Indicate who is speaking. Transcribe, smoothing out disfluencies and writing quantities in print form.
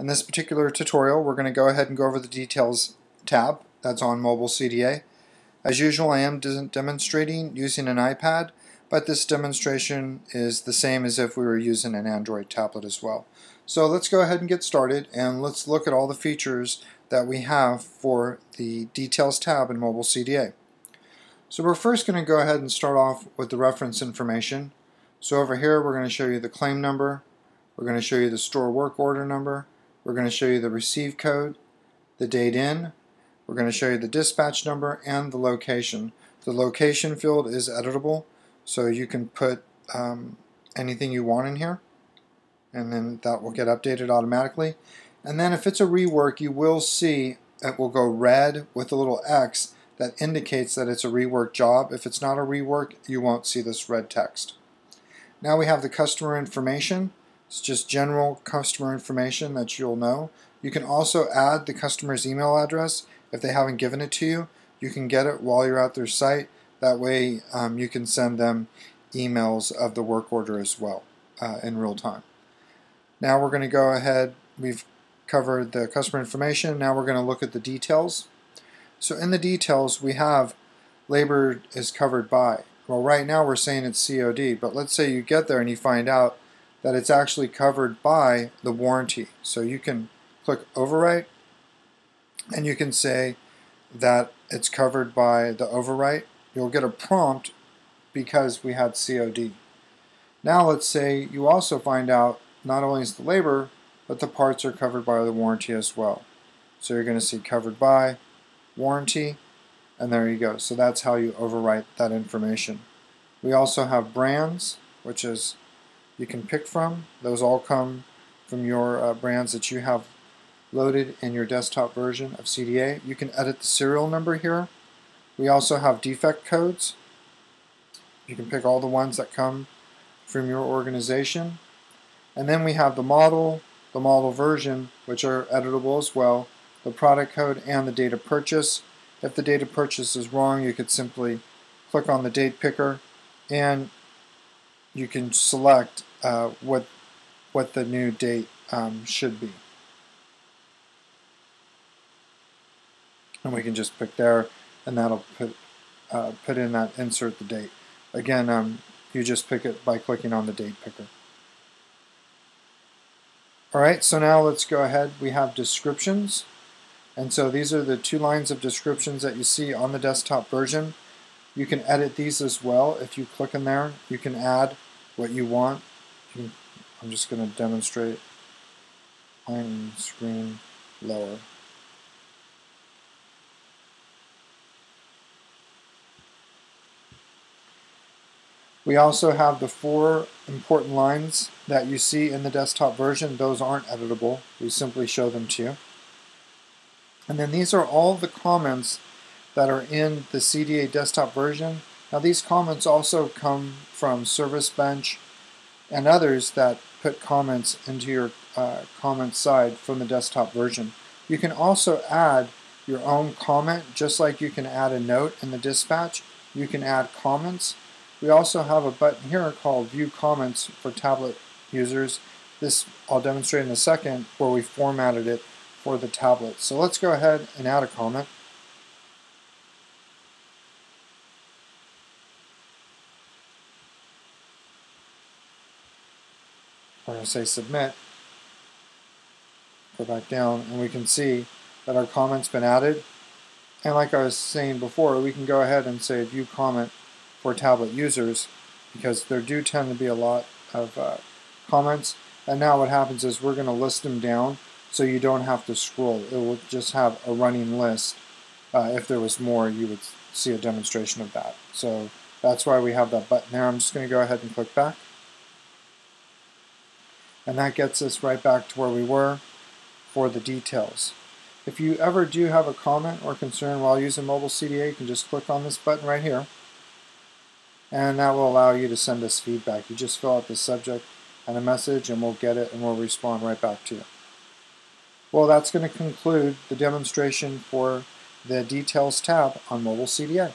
Speaker 1: In this particular tutorial, we're going to go ahead and go over the Details tab that's on MobileCDA. As usual, I am demonstrating using an iPad, but this demonstration is the same as if we were using an Android tablet as well. So let's go ahead and get started, and let's look at all the features that we have for the Details tab in MobileCDA. So we're first going to go ahead and start off with the reference information. So over here we're going to show you the claim number, we're going to show you the store work order number, we're going to show you the receive code, the date in, we're going to show you the dispatch number, and the location. The location field is editable, so you can put anything you want in here, and then that will get updated automatically. And then if it's a rework, you will see it will go red with a little X that indicates that it's a rework job. If it's not a rework, you won't see this red text. Now we have the customer information. It's just general customer information that you'll know. You can also add the customer's email address. If they haven't given it to you, you can get it while you're at their site. That way you can send them emails of the work order as well in real time. Now we're going to go ahead, we've covered the customer information, now we're going to look at the details. So in the details we have labor is covered by. Well, right now we're saying it's COD, but let's say you get there and you find out that it's actually covered by the warranty. So you can click overwrite and you can say that it's covered by the overwrite. You'll get a prompt because we had COD. Now let's say you also find out not only is the labor, but the parts are covered by the warranty as well. So you're going to see covered by, warranty, and there you go. So that's how you overwrite that information. We also have brands, which is you can pick from. Those all come from your brands that you have loaded in your desktop version of CDA. You can edit the serial number here. We also have defect codes. You can pick all the ones that come from your organization. And then we have the model version, which are editable as well, the product code, and the date of purchase. If the date of purchase is wrong, you could simply click on the date picker and you can select what the new date should be. And we can just pick there, and that'll put in that insert the date. Again, you just pick it by clicking on the date picker. Alright, so now let's go ahead. We have descriptions. And so these are the 2 lines of descriptions that you see on the desktop version. You can edit these as well. If you click in there, you can add what you want. I'm just going to demonstrate line screen lower. We also have the 4 important lines that you see in the desktop version. Those aren't editable. We simply show them to you. And then these are all the comments that are in the CDA desktop version. Now these comments also come from Service Bench and others that put comments into your comment side from the desktop version. You can also add your own comment, just like you can add a note in the dispatch. You can add comments. We also have a button here called View Comments for tablet users. This I'll demonstrate in a second, where we formatted it for the tablet. So let's go ahead and add a comment. We're going to say submit. Go back down and we can see that our comment's been added. And like I was saying before, we can go ahead and say View Comment for tablet users, because there do tend to be a lot of comments. And now what happens is we're going to list them down so you don't have to scroll. It will just have a running list. If there was more, you would see a demonstration of that. So that's why we have that button there. I'm just going to go ahead and click back. And that gets us right back to where we were for the details. If you ever do have a comment or concern while using MobileCDA, you can just click on this button right here. And that will allow you to send us feedback. You just fill out the subject and a message and we'll get it and we'll respond right back to you. Well, that's going to conclude the demonstration for the Details tab on MobileCDA.